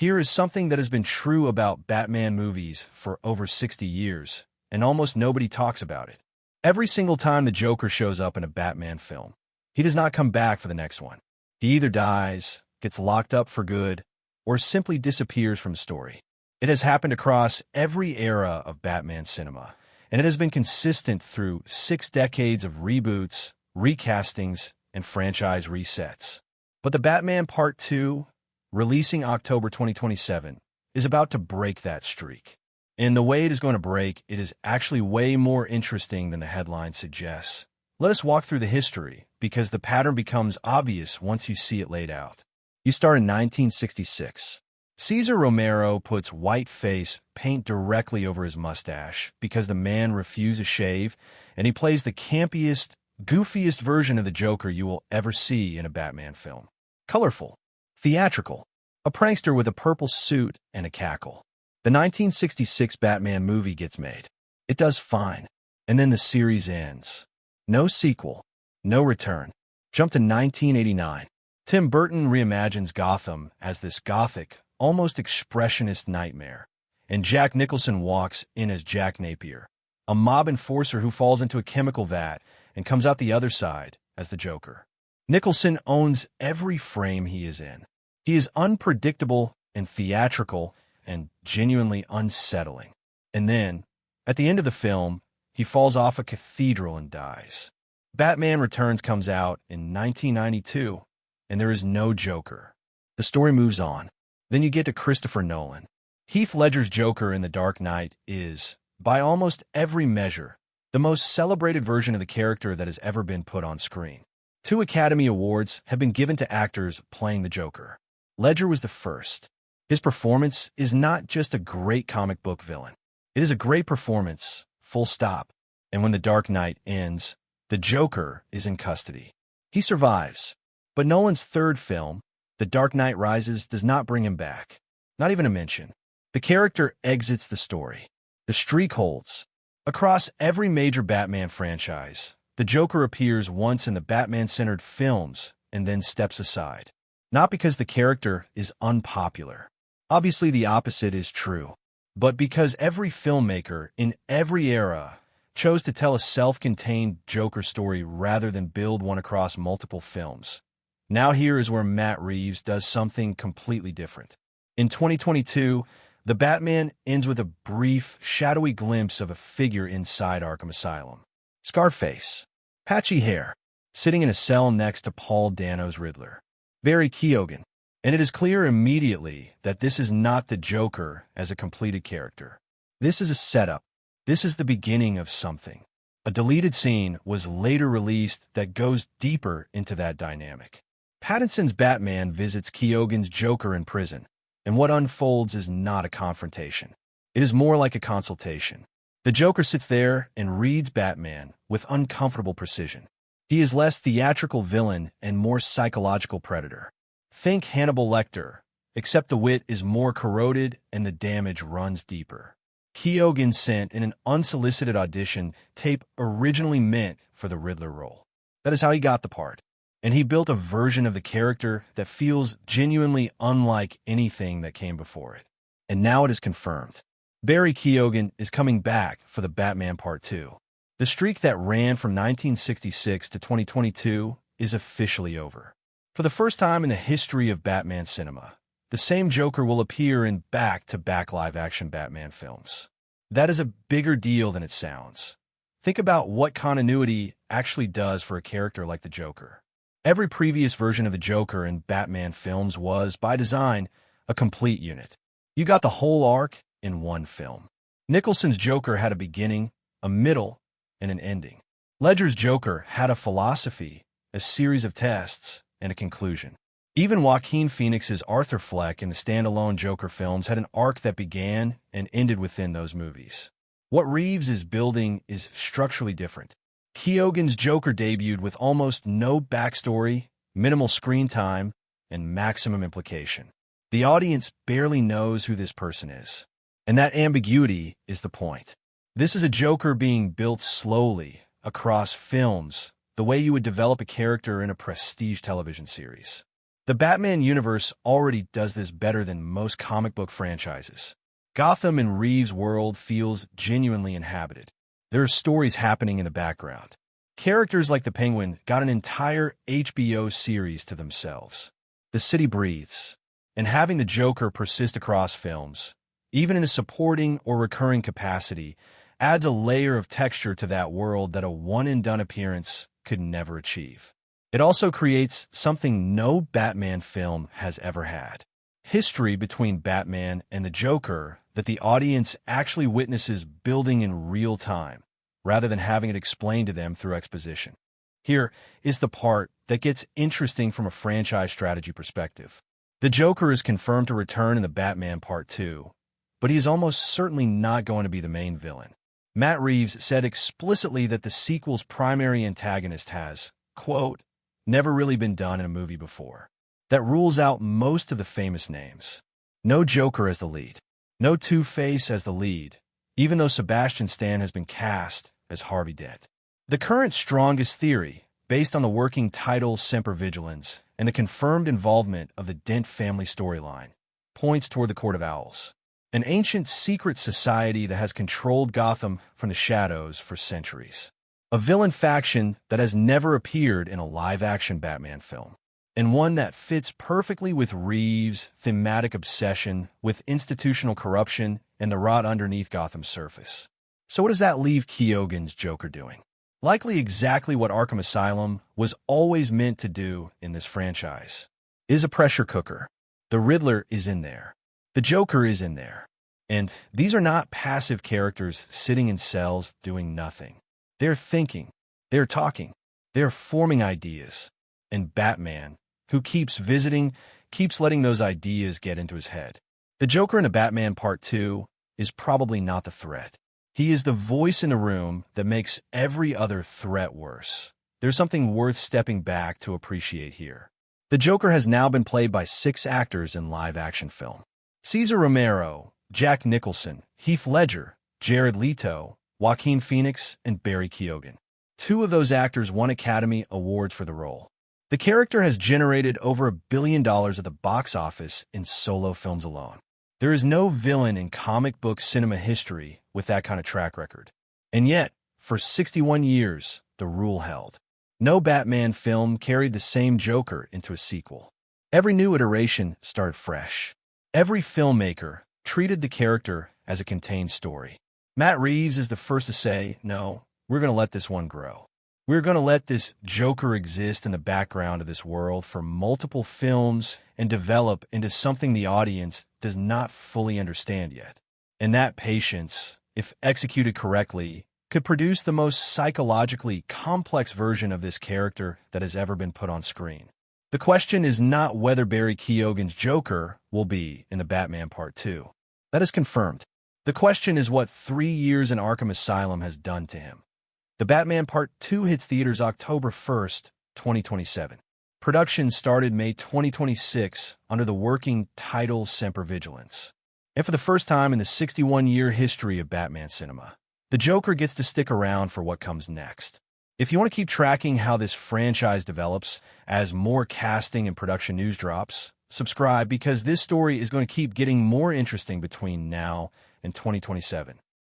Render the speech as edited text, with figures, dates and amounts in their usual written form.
Here is something that has been true about Batman movies for over 60 years, and almost nobody talks about it. Every single time the Joker shows up in a Batman film, he does not come back for the next one. He either dies, gets locked up for good, or simply disappears from the story. It has happened across every era of Batman cinema, and it has been consistent through 6 decades of reboots, recastings, and franchise resets. But the Batman Part 2, releasing October 2027, is about to break that streak. And the way it is going to break, it is actually way more interesting than the headline suggests. Let us walk through the history, because the pattern becomes obvious once you see it laid out. You start in 1966. Cesar Romero puts white face paint directly over his mustache because the man refused a shave, and he plays the campiest, goofiest version of the Joker you will ever see in a Batman film. Colorful, theatrical, a prankster with a purple suit and a cackle. The 1966 Batman movie gets made. It does fine, and then the series ends. No sequel, no return. Jump to 1989. Tim Burton reimagines Gotham as this gothic, almost expressionist nightmare, and Jack Nicholson walks in as Jack Napier, a mob enforcer who falls into a chemical vat and comes out the other side as the Joker. Nicholson owns every frame he is in. He is unpredictable and theatrical and genuinely unsettling. And then, at the end of the film, he falls off a cathedral and dies. Batman Returns comes out in 1992, and there is no Joker. The story moves on. Then you get to Christopher Nolan. Heath Ledger's Joker in The Dark Knight is, by almost every measure, the most celebrated version of the character that has ever been put on screen. 2 Academy Awards have been given to actors playing the Joker. Ledger was the first. His performance is not just a great comic book villain. It is a great performance, full stop. And when The Dark Knight ends, the Joker is in custody. He survives. But Nolan's third film, The Dark Knight Rises, does not bring him back. Not even a mention. The character exits the story. The streak holds. Across every major Batman franchise, the Joker appears once in the Batman-centered films and then steps aside. Not because the character is unpopular. Obviously, the opposite is true. But because every filmmaker in every era chose to tell a self-contained Joker story rather than build one across multiple films. Now here is where Matt Reeves does something completely different. In 2022, the Batman ends with a brief, shadowy glimpse of a figure inside Arkham Asylum. Scarface. Patchy hair. Sitting in a cell next to Paul Dano's Riddler. Barry Keoghan. And it is clear immediately that this is not the Joker as a completed character. This is a setup. This is the beginning of something. A deleted scene was later released that goes deeper into that dynamic. Pattinson's Batman visits Keoghan's Joker in prison, and what unfolds is not a confrontation. It is more like a consultation. The Joker sits there and reads Batman with uncomfortable precision. He is less theatrical villain and more psychological predator. Think Hannibal Lecter, except the wit is more corroded and the damage runs deeper. Keoghan sent in an unsolicited audition tape originally meant for the Riddler role. That is how he got the part. And he built a version of the character that feels genuinely unlike anything that came before it. And now it is confirmed. Barry Keoghan is coming back for the Batman Part 2. The streak that ran from 1966 to 2022 is officially over. For the first time in the history of Batman cinema, the same Joker will appear in back-to-back live-action Batman films. That is a bigger deal than it sounds. Think about what continuity actually does for a character like the Joker. Every previous version of the Joker in Batman films was, by design, a complete unit. You got the whole arc in one film. Nicholson's Joker had a beginning, a middle, and an ending. Ledger's Joker had a philosophy, a series of tests, and a conclusion. Even Joaquin Phoenix's Arthur Fleck in the standalone Joker films had an arc that began and ended within those movies. What Reeves is building is structurally different. Keoghan's Joker debuted with almost no backstory, minimal screen time, and maximum implication. The audience barely knows who this person is. And that ambiguity is the point. This is a Joker being built slowly, across films, the way you would develop a character in a prestige television series. The Batman universe already does this better than most comic book franchises. Gotham in Reeves' world feels genuinely inhabited. There are stories happening in the background. Characters like the Penguin got an entire HBO series to themselves. The city breathes. And having the Joker persist across films, even in a supporting or recurring capacity, adds a layer of texture to that world that a one-and-done appearance could never achieve. It also creates something no Batman film has ever had. History between Batman and the Joker that the audience actually witnesses building in real time, rather than having it explained to them through exposition. Here is the part that gets interesting from a franchise strategy perspective. The Joker is confirmed to return in the Batman Part 2, but he is almost certainly not going to be the main villain. Matt Reeves said explicitly that the sequel's primary antagonist has, quote, never really been done in a movie before. That rules out most of the famous names. No Joker as the lead. No Two-Face as the lead, even though Sebastian Stan has been cast as Harvey Dent. The current strongest theory, based on the working title Semper Vigilans and the confirmed involvement of the Dent family storyline, points toward the Court of Owls, an ancient secret society that has controlled Gotham from the shadows for centuries. A villain faction that has never appeared in a live-action Batman film, and one that fits perfectly with Reeves' thematic obsession with institutional corruption and the rot underneath Gotham's surface. So what does that leave Keoghan's Joker doing? Likely exactly what Arkham Asylum was always meant to do in this franchise. It is a pressure cooker. The Riddler is in there. The Joker is in there. And these are not passive characters sitting in cells doing nothing. They're thinking. They're talking. They're forming ideas. And Batman, who keeps visiting, keeps letting those ideas get into his head. The Joker in a Batman Part 2 is probably not the threat. He is the voice in the room that makes every other threat worse. There's something worth stepping back to appreciate here. The Joker has now been played by 6 actors in live-action film. Cesar Romero, Jack Nicholson, Heath Ledger, Jared Leto, Joaquin Phoenix, and Barry Keoghan. 2 of those actors won Academy Awards for the role. The character has generated over $1 billion at the box office in solo films alone. There is no villain in comic book cinema history with that kind of track record. And yet, for 61 years, the rule held. No Batman film carried the same Joker into a sequel. Every new iteration started fresh. Every filmmaker treated the character as a contained story. Matt Reeves is the first to say, no, we're going to let this one grow. We're going to let this Joker exist in the background of this world for multiple films and develop into something the audience does not fully understand yet. And that patience, if executed correctly, could produce the most psychologically complex version of this character that has ever been put on screen. The question is not whether Barry Keoghan's Joker will be in the Batman Part 2. That is confirmed. The question is what 3 years in Arkham Asylum has done to him. The Batman Part 2 hits theaters October 1st, 2027. Production started May 2026 under the working title Semper Vigilans. And for the first time in the 61-year history of Batman cinema, the Joker gets to stick around for what comes next. If you want to keep tracking how this franchise develops as more casting and production news drops, subscribe because this story is going to keep getting more interesting between now and 2027.